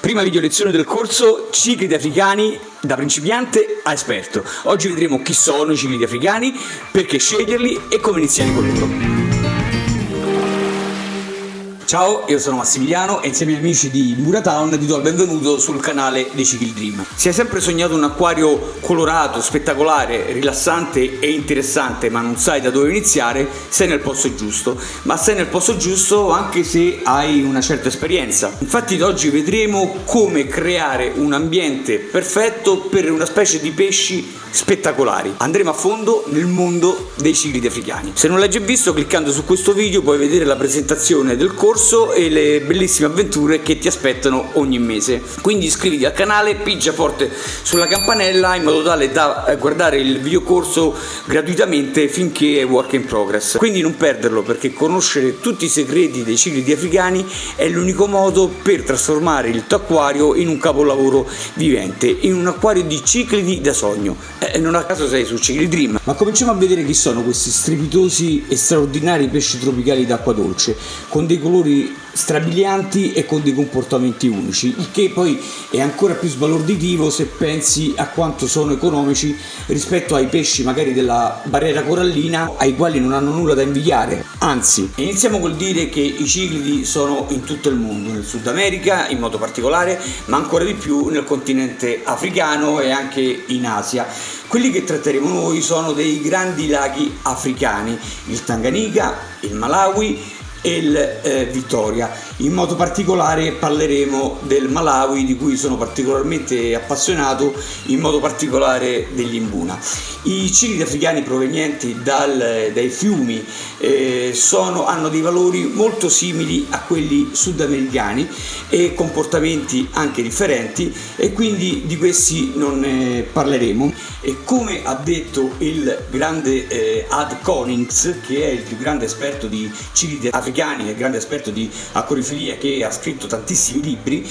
Prima video lezione del corso Ciclidi africani da principiante a esperto. Oggi vedremo chi sono i ciclidi africani, perché sceglierli e come iniziare con loro. Ciao, io sono Massimiliano e insieme agli amici di Muratown ti do il benvenuto sul canale dei Cicli Dream. Se hai sempre sognato un acquario colorato, spettacolare, rilassante e interessante ma non sai da dove iniziare, sei nel posto giusto. Ma sei nel posto giusto anche se hai una certa esperienza. Infatti oggi vedremo come creare un ambiente perfetto per una specie di pesci spettacolari. Andremo a fondo nel mondo dei ciclidi africani. Se non l'hai già visto, cliccando su questo video puoi vedere la presentazione del corso e le bellissime avventure che ti aspettano ogni mese. Quindi iscriviti al canale, pigia forte sulla campanella in modo tale da guardare il videocorso gratuitamente finché è work in progress. Quindi non perderlo, perché conoscere tutti i segreti dei ciclidi africani è l'unico modo per trasformare il tuo acquario in un capolavoro vivente, in un acquario di ciclidi da sogno. Non a caso sei su Cicli Dream. Ma cominciamo a vedere chi sono questi strepitosi e straordinari pesci tropicali d'acqua dolce, con dei colori strabilianti e con dei comportamenti unici, il che poi è ancora più sbalorditivo se pensi a quanto sono economici rispetto ai pesci magari della barriera corallina, ai quali non hanno nulla da invidiare. Anzi, iniziamo col dire che i ciclidi sono in tutto il mondo, nel Sud America in modo particolare, ma ancora di più nel continente africano e anche in Asia. Quelli che tratteremo noi sono dei grandi laghi africani, il Tanganyika, il Malawi e il Vittoria. In modo particolare parleremo del Malawi, di cui sono particolarmente appassionato, in modo particolare degli Imbuna. I ciclidi africani provenienti dai fiumi hanno dei valori molto simili a quelli sudamericani e comportamenti anche differenti, e quindi di questi non ne parleremo. E come ha detto il grande Ad Konings, che è il più grande esperto di ciclidi africani, il grande esperto di acquariofilia, che ha scritto tantissimi libri,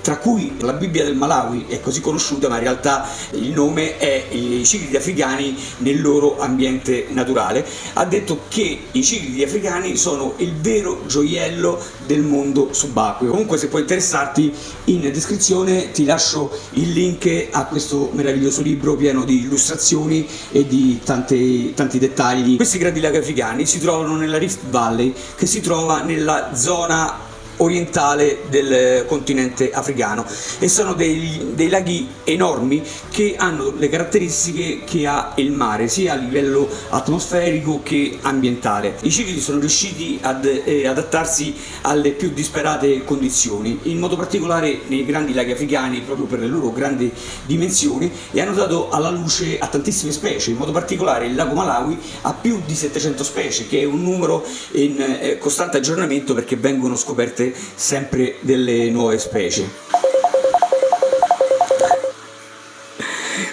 tra cui la Bibbia del Malawi è così conosciuta, ma in realtà il nome è i ciclidi africani nel loro ambiente naturale. Ha detto che i ciclidi africani sono il vero gioiello del mondo subacqueo. Comunque, se può interessarti, in descrizione ti lascio il link a questo meraviglioso libro pieno di illustrazioni e di tanti dettagli. Questi grandi laghi africani si trovano nella Rift Valley, che si trova nella zona orientale del continente africano, e sono dei laghi enormi che hanno le caratteristiche che ha il mare, sia a livello atmosferico che ambientale. I ciclidi sono riusciti ad adattarsi alle più disparate condizioni, in modo particolare nei grandi laghi africani, proprio per le loro grandi dimensioni, e hanno dato alla luce a tantissime specie. In modo particolare il lago Malawi ha più di 700 specie, che è un numero in costante aggiornamento, perché vengono scoperte sempre delle nuove specie.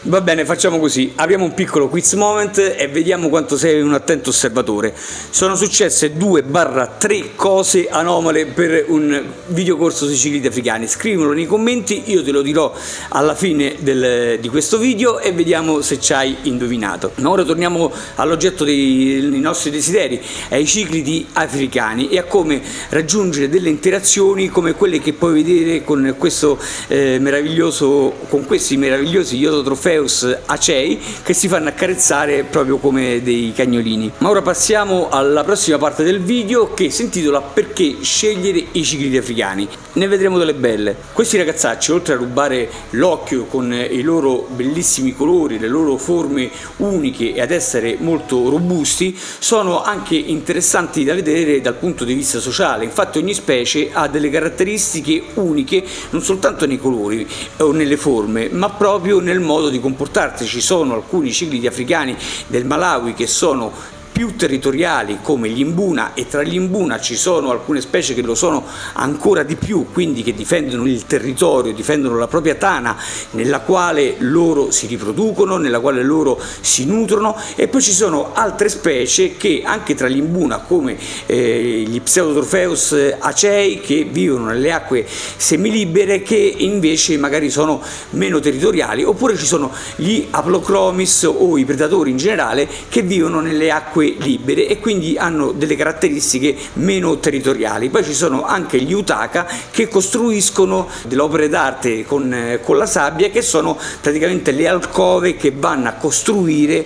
Va bene, facciamo così, apriamo un piccolo quiz moment e vediamo quanto sei un attento osservatore. Sono successe 2-3 cose anomale per un videocorso sui ciclidi africani. Scrivilo nei commenti, io te lo dirò alla fine di questo video e vediamo se ci hai indovinato. Ma ora torniamo all'oggetto dei nostri desideri, ai ciclidi africani e a come raggiungere delle interazioni come quelle che puoi vedere con questi meravigliosi Iodotrophus acei, che si fanno accarezzare proprio come dei cagnolini. Ma ora passiamo alla prossima parte del video, che si intitola Perché scegliere i ciclidi africani. Ne vedremo delle belle. Questi ragazzacci, oltre a rubare l'occhio con i loro bellissimi colori, le loro forme uniche e ad essere molto robusti, sono anche interessanti da vedere dal punto di vista sociale. Infatti ogni specie ha delle caratteristiche uniche, non soltanto nei colori o nelle forme, ma proprio nel modo di comportarsi. Ci sono alcuni ciclidi africani del Malawi che sono più territoriali, come gli Imbuna, e tra gli Imbuna ci sono alcune specie che lo sono ancora di più, quindi che difendono il territorio, difendono la propria tana nella quale loro si riproducono, nella quale loro si nutrono. E poi ci sono altre specie che anche tra gli Imbuna, come gli Pseudotrophus acei, che vivono nelle acque semilibere, che invece magari sono meno territoriali. Oppure ci sono gli Aplochromis, o i predatori in generale, che vivono nelle acque acque libere e quindi hanno delle caratteristiche meno territoriali. Poi ci sono anche gli Utaka che costruiscono delle opere d'arte con la sabbia, che sono praticamente le alcove che vanno a costruire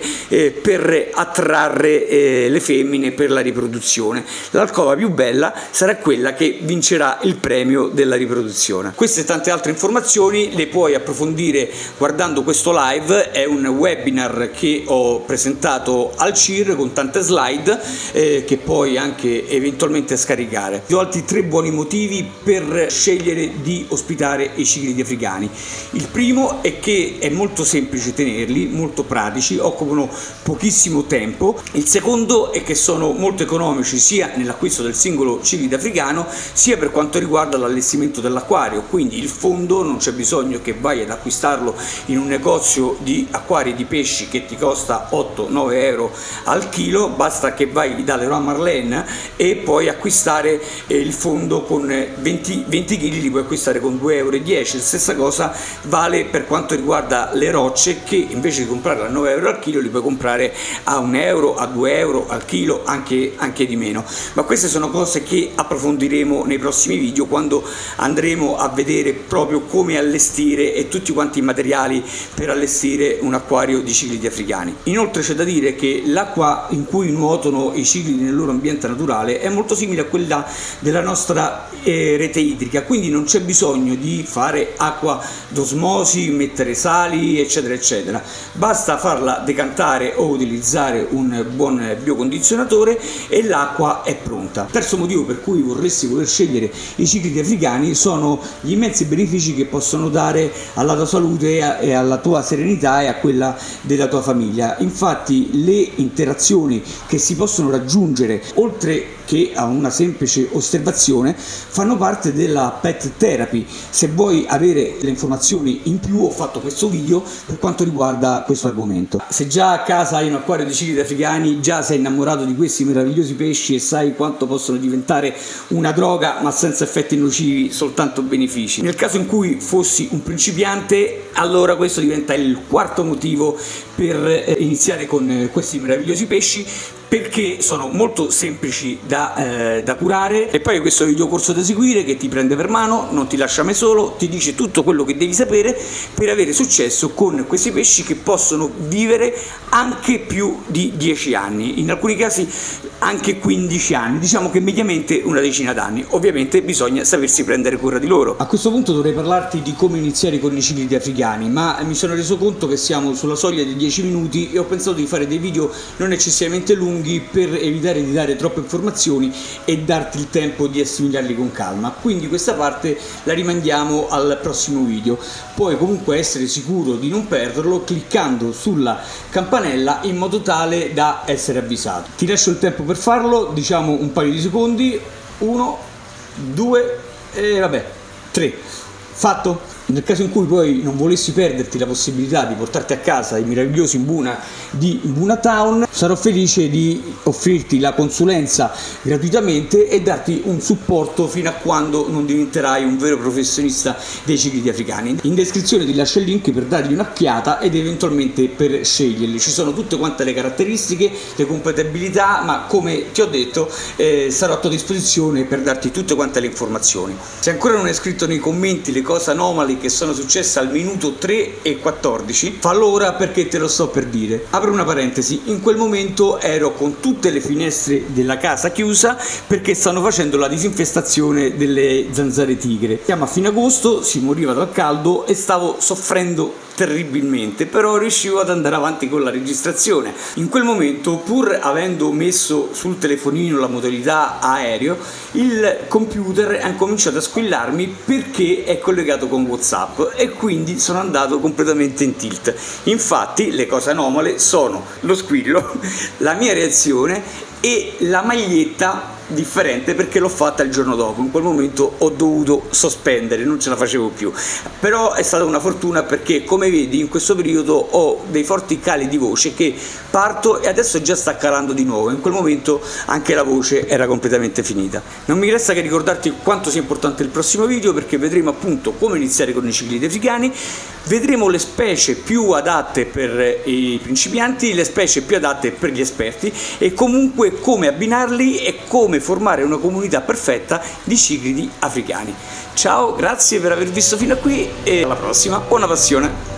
per attrarre le femmine per la riproduzione. L'alcova più bella sarà quella che vincerà il premio della riproduzione. Queste e tante altre informazioni le puoi approfondire guardando questo live. È un webinar che ho presentato al CIR con tante slide che puoi anche eventualmente scaricare. Ti ho altri 3 buoni motivi per scegliere di ospitare i ciclidi africani. Il primo è che è molto semplice tenerli, molto pratici, occupano pochissimo tempo. Il secondo è che sono molto economici sia nell'acquisto del singolo ciclide africano sia per quanto riguarda l'allestimento dell'acquario, quindi il fondo non c'è bisogno che vai ad acquistarlo in un negozio di acquari di pesci che ti costa 8-9 euro al chilo, basta che vai da Leroy Merlin e puoi acquistare il fondo con 20 kg, li puoi acquistare con 2,10 euro. La stessa cosa vale per quanto riguarda le rocce, che invece di comprarle a 9 euro al chilo li puoi comprare a 1 euro, a 2 euro al chilo, anche di meno. Ma queste sono cose che approfondiremo nei prossimi video, quando andremo a vedere proprio come allestire e tutti quanti i materiali per allestire un acquario di ciclidi africani. Inoltre c'è da dire che l'acqua in cui nuotano i ciclidi nel loro ambiente naturale è molto simile a quella della nostra rete idrica, quindi non c'è bisogno di fare acqua d'osmosi, mettere sali eccetera eccetera, basta farla decantare o utilizzare un buon biocondizionatore e l'acqua è pronta. Terzo motivo per cui vorresti voler scegliere i ciclidi africani sono gli immensi benefici che possono dare alla tua salute e alla tua serenità e a quella della tua famiglia. Infatti le interazioni che si possono raggiungere, oltre che a una semplice osservazione, fanno parte della pet therapy. Se vuoi avere le informazioni in più, ho fatto questo video per quanto riguarda questo argomento. Se già a casa hai un acquario di ciclidi africani, già sei innamorato di questi meravigliosi pesci e sai quanto possono diventare una droga ma senza effetti nocivi, soltanto benefici. Nel caso in cui fossi un principiante, allora questo diventa il quarto motivo per iniziare con questi meravigliosi pesci, perché sono molto semplici da curare. E poi questo videocorso da seguire che ti prende per mano, non ti lascia mai solo, ti dice tutto quello che devi sapere per avere successo con questi pesci che possono vivere anche più di 10 anni, in alcuni casi anche 15 anni, diciamo che mediamente una decina d'anni. Ovviamente bisogna sapersi prendere cura di loro. A questo punto dovrei parlarti di come iniziare con i ciclidi africani, ma mi sono reso conto che siamo sulla soglia dei 10 minuti e ho pensato di fare dei video non eccessivamente lunghi per evitare di dare troppe informazioni e darti il tempo di assimilarli con calma. Quindi questa parte la rimandiamo al prossimo video. Puoi comunque essere sicuro di non perderlo cliccando sulla campanella in modo tale da essere avvisato. Ti lascio il tempo per farlo, diciamo un paio di secondi. 1, 2 e vabbè 3. Fatto? Nel caso in cui poi non volessi perderti la possibilità di portarti a casa i meravigliosi Mbuna di Mbuna Town, sarò felice di offrirti la consulenza gratuitamente e darti un supporto fino a quando non diventerai un vero professionista dei ciclidi africani. In descrizione ti lascio il link per dargli un'occhiata ed eventualmente per sceglierli. Ci sono tutte quante le caratteristiche, le compatibilità, ma come ti ho detto sarò a tua disposizione per darti tutte quante le informazioni. Se ancora non hai scritto nei commenti le cose anomali che sono successe al minuto 3 e 14, fallo ora perché te lo sto per dire. Apro una parentesi: in quel momento ero con tutte le finestre della casa chiusa perché stanno facendo la disinfestazione delle zanzare tigre. Siamo a fine agosto, si moriva dal caldo e stavo soffrendo terribilmente, però riuscivo ad andare avanti con la registrazione. In quel momento, pur avendo messo sul telefonino la modalità aereo, il computer ha cominciato a squillarmi perché è collegato con WhatsApp e quindi sono andato completamente in tilt. Infatti le cose anomale sono lo squillo, la mia reazione e la maglietta differente perché l'ho fatta il giorno dopo. In quel momento ho dovuto sospendere, non ce la facevo più, però è stata una fortuna perché, come vedi, in questo periodo ho dei forti cali di voce che parto e adesso già sta calando di nuovo. In quel momento anche la voce era completamente finita. Non mi resta che ricordarti quanto sia importante il prossimo video, perché vedremo appunto come iniziare con i ciclidi africani, vedremo le specie più adatte per i principianti, le specie più adatte per gli esperti e comunque come abbinarli e come formare una comunità perfetta di ciclidi africani. Ciao, grazie per aver visto fino a qui e alla prossima, buona passione!